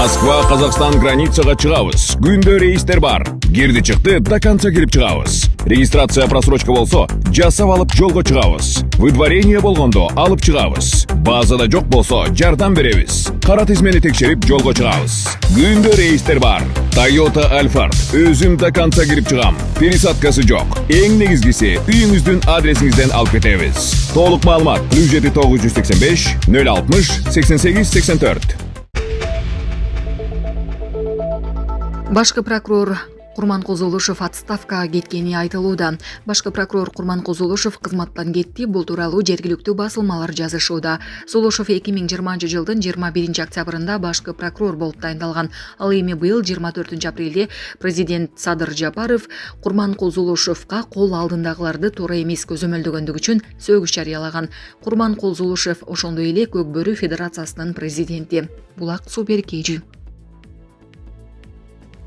Москва, Қазақстан границаға чыгабыз. Күндө рейстер бар. Кирди чыкты, до конца кирип чыгабыз. Регистрация просрочка болсо, жасап алып жолго чыгабыз. Выдворение болгондо алып чыгабыз. Базада жок болсо, жардам беребиз. Кара тизмени текшерип жолго чыгабыз. Күндө рейстер бар. Toyota Alphard. Өзүм до конца кирип чыгам. Пересадкасы жок. Эң негизгиси, үйүңүздүн адресиңизден алып кетебиз. Толук маалымат 7 985 060 88 84. Башкы прокурор Курманкул Зулушев отставкага кеткени айтылууда. Башкы прокурор Курманкул Зулушев кызматтан кетти. Бул тууралуу жергиликтүү басылмалар жазышууда. Зулушев 2020 жылдын 21 октябрында башкы прокурор болуп дайындалган. Ал эми быйыл 24 апрелде президент Садыр Жапаров Курманкул Зулушевка кол алдындагыларды туура эмес көзөмөлдөгөндүгү үчүн сөгүш жарыялаган. Курманкул Зулушев ошондой эле Көк Бөрү Федерациясынын президенти. Булак Суберкежи.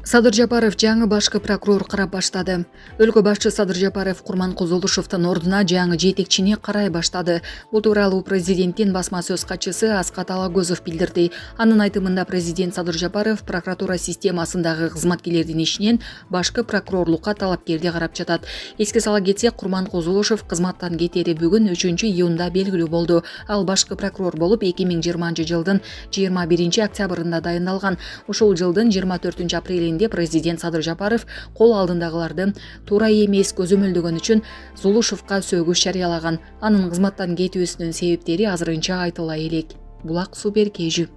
Садыр Жапаров жаңы башкы прокурор карап баштады. Өлкө башчы Садыр Жапаров Курманкул Зулушевдин ордуна жаңы жетекчини карай баштады. Бул тууралуу президенттин басма сөз катчысы Аскат Алагөзов билдирди. Анын айтымында президент Садыр Жапаров прокуратура системасындагы кызматкерлердин ишинен башкы прокурорлукка талапкерди карап жатат. Эске сала кетсек, Курманкул Зулушев кызматтан кетери бүгүн 3-июнда белгилүү болду. Ал башкы прокурор болуп 2020 жылдын 21 октябрында дайындалган. Ушул жылдын 24 апрелинде президент Садыр Жапаров кол алдындагыларды туура эмес көзөмөлдөгөн үчүн Зулушевка сөгүш жарыялаган. Анын кызматтан кетүүсүнүн себептери азырынча айтыла элек. Булак Суберкежи.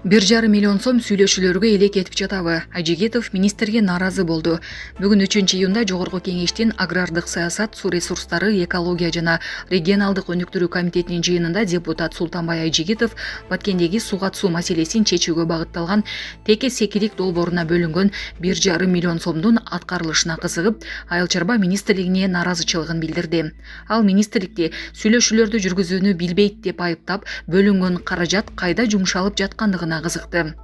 1,5 миллион сом сүйлөшүүлөргө эле кетип жатабы? Айжигитов министрге нааразы болду. Бүгүн 3-июнда Жогорку кеңештин агрардык саясат, суу ресурстары, экология жана регионалдык өнүктүрүү комитетинин жыйынында депутат Султанбай Айжигитов Баткендеги суу катышуу маселесин чечүүгө багытталган теке секилик долбооруна бөлүнгөн 1,5 миллион сомдун аткарылышына кызыгып, Айыл чарба министрлигине нааразычылыгын билдирди. Ал министрликти сүйлөшүүлөрдү жүргүзүүнү билбейт деп айыптап, бөлүнгөн каражат кайда жумшалып жаткандыгына кызыкты.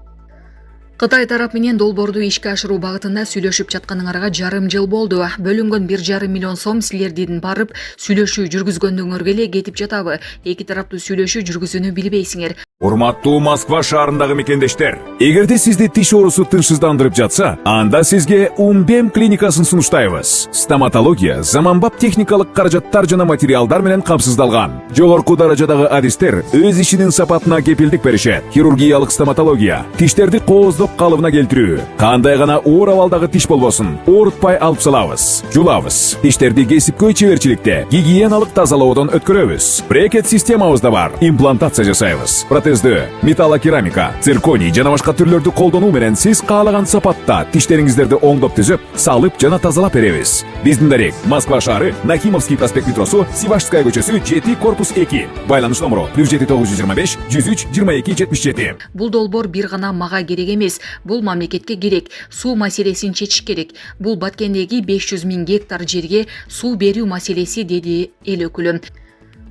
Кытай тарап менен долбоорду ишке ашыруу багытында сүйлөшүп жатканыңарга жарым жыл болду. Бөлүнгөн 1,5 миллион сом силердин барып сүйлөшүү жүргүзгөндүңөргө эле кетип жатабы? Эки тараптуу сүйлөшүү жүргүзүүнү билбейсиңер. Урматтуу Москва шаарындагы мекендештер, эгерде сизди тиш оорусу тынчсыздандырып жатса, анда сизге Умбем клиникасын сунуштайбыз. Стоматология заманбап техникалык каражаттар жана материалдар менен камсыздалган. Жогорку даражадагы адистер өз ишинин сапатына кепилдик беришет. Хирургиялык стоматология, тиштерди кооздоп калыбына келтирүү, кандай гана оор абалдагы тиш болбосун, оорутпай алып салабыз, жулабыз. Тиштерди кесипкөй чеберчиликте, гигиеналык тазалоодон өткөрөбүз. Брекет системабыз да бар, имплантация жасайбыз. Металлокерамика, цирконий жана башка түрлөрдү колдонуу менен сиз каалаган сапатта тиштериңиздерди оңдоп түзөп, салып жана тазалап беребиз. Биздин дарек Москва шаары, Нахимовский проспект метросу, Сивашская көчөсү, 7 корпус 2. Байланыш номеру +7 925 103 22 77. Бул долбоор бир гана мага керек эмес. Бул мамлекетке керек. Суу маселесин чечиш керек. Бул Баткендеги 500 000 гектар жерге суу берүү маселеси, деди эл өкүлү.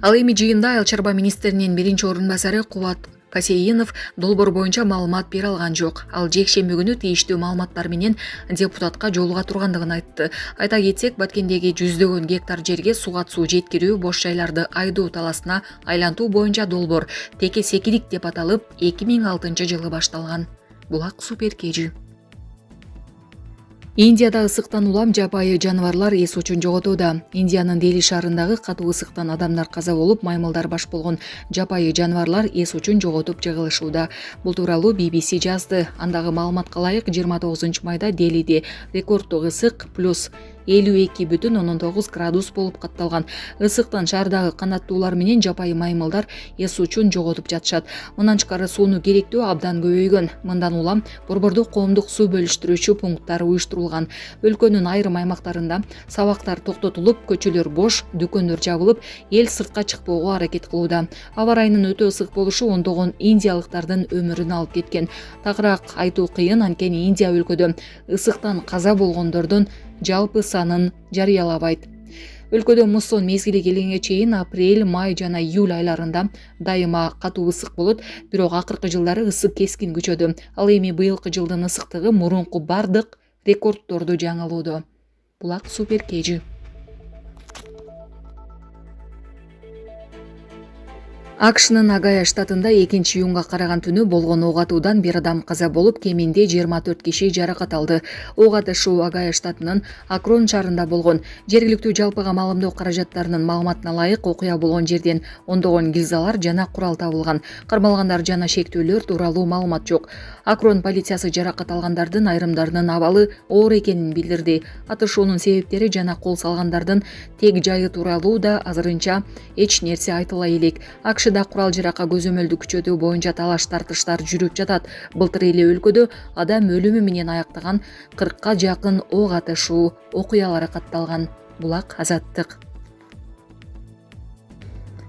Ал эми жыйында Айыл чарба министринин биринчи орун басары Кубат Касейинов долбоор боюнча маалымат бере алган жок. Ал жекшемби күнү тийиштүү маалыматтар менен депутатка жолуга тургандыгын айтты. Айта кетсек, Баткендеги жүздөгөн гектар жерге суу катышуу жеткирүү, бош жайларды айдоо таласына айлантуу боюнча долбоор теке секилик деп аталып 2006 жылы башталган. Булак Суберкежи. Индияда ысыктан улам жапайы жаныбарлар эс учун жоготууда. Индиянын Дели шаарындагы катуу ысыктан адамдар каза болуп, маймылдар баш болгон жапайы жаныбарлар эс учун жоготуп жыгылышууда. Бул тууралуу BBC жазды. Андагы маалыматка ылайык 29 майда Делиде рекорддук ысык +52,9 градус болуп катталган. Ысыктан шаардагы канаттуулар менен жапайы маймылдар эс учун жоготуп жатышат. Мындан тышкары сууну керектөө абдан көбөйгөн. Мындан улам борбордук коомдук суу бөлүштүрүүчү пункттар уюштурулган. Өлкөнүн айрым аймактарында сабактар токтотулуп, көчөлөр бош, дүкөндөр жабылып, эл сыртка чыкпоого аракет кылууда. Аба ырайынын өтө ысык болушу ондогон индиялыктардын өмүрүн алып кеткен. Такыраак айтуу кыйын, анткени Индия өлкөдө ысыктан каза болгондордун жалпы санын жарыялабайт. Өлкөдө муссон мезгили келгенге чейин апрель, май жана июль айларында дайыма катуу ысык болот, бирок акыркы жылдары ысык кескин күчөдү. Ал эми быйылкы жылдын ысыктыгы мурунку бардык рекорддорду жаңылоодо. Булак Суберкежи. AQShnын Огайо штатында 2-июнга караган түнү болгон ок атуудан бир адам каза болуп, кеминде 24 киши жаракат алды. Ок атышуу Огайо штатынын Акрон шаарында болгон. Жергиликтүү жалпыга маалымдоо каражаттарынын маалыматына ылайык, окуя болгон жерден ондогон гильзалар жана курал табылган. Кармалгандар жана шектүүлөр тууралуу маалымат жок. Акрон полициясы жаракат алгандардын айрымдарынын абалы оор экенин билдирди. Атышуунун себептери жана кол салгандардын тег жайы тууралуу да азырынча эч нерсе айтыла элек. AQShда курал жаракка көзөмөлдү күчөтүү боюнча талаш тартыштар жүрүп жатат. Былтыр эле өлкөдө адам өлүмү менен аяктаган 40ка жакын ок атышуу окуялары катталган. Булак Азаттык.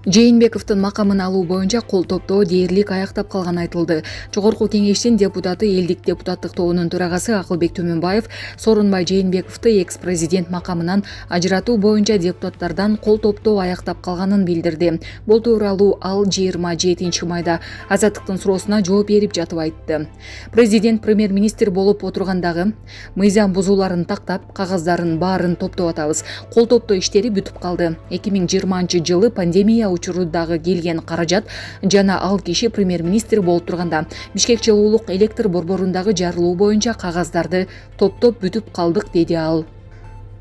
Жээнбековдун макамын алуу боюнча кол топтоо дээрлик аяктап калганы айтылды. Жогорку кеңештин депутаты, элдик депутаттык тобунун төрагасы Акылбек Төмөнбаев Сооронбай Жээнбековду экс-президент макамынан ажыратуу боюнча депутаттардан кол топтоо аяктап калганын билдирди. Бул тууралуу ал 27 майда Азаттыктын суроосуна жооп берип жатып айтты. Президент премьер-министр болуп отургандагы мыйзам бузууларын тактап, кагаздарын баарын топтоп атабыз. Кол топтоо иштери бүтүп калды. 2020-жылы пандемия учурудагы келген каражат жана ал киши премьер-министр болуп турганда Бишкек жылуулук электр борборундагы жарылуу боюнча кагаздарды топтоп бүтүп калдык, деди ал.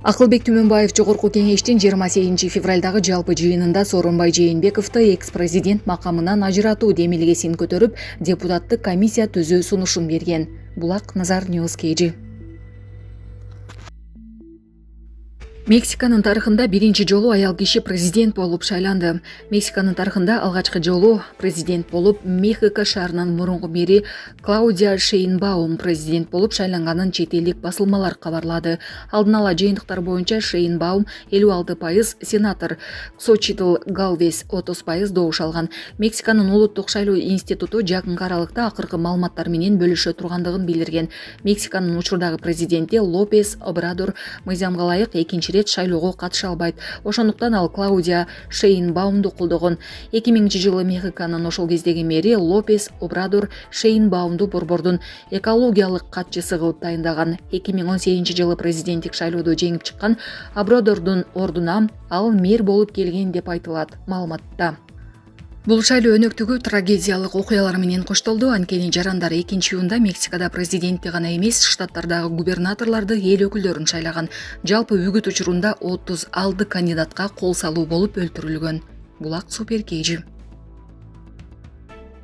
Акылбек Төмөнбаев Жогорку кеңештин 28 февралдагы жалпы жыйынында Сооронбай Жээнбековду экс-президент макамынан ажыратуу демилгесин көтөрүп, депутаттык комиссия түзүү сунушун берген. Булак Назар News KG. Мексиканын тарыхында биринчи жолу аял киши президент болуп шайланды. Мексиканын тарыхында алгачкы жолу президент болуп Мехико шаарынын мурунку мэри Клаудия Шейнбаум президент болуп шайланганын чет элдик басылмалар кабарлады. Алдын ала жыйынтыктар боюнча Шейнбаум 56%, сенатор Ксочитл Галвес 30% добуш алган. Мексиканын улуттук шайлоо институту жакынкы аралыкта акыркы маалыматтар менен бөлүшө тургандыгын билдирген. Мексиканын учурдагы президенти Лопес Обрадор мыйзамга ылайык экинчи рет шайлоого катыша албайт. Ошондуктан ал Клаудия Шейнбаумду колдогон. 2000-жылы Мехиконун ошол кездеги мэри Лопес Обрадор Шейнбаумду борбордун экологиялык катчысы кылып тайындаган. 2018-жылы президенттик шайлоодо жеңип чыккан Обрадордун ордуна ал мэр болуп келген деп айтылат маалыматта. Бул шайлоо өнөктүгү трагедиялык окуялар менен коштолду. Анткени жарандар 2-июнда Мексикада президентти гана эмес, штаттардагы губернаторлорду, эл өкүлдөрүн шайлаган. Жалпы үгүт учурунда 36 кандидатка кол салуу болуп өлтүрүлгөн. Булак Супер KG.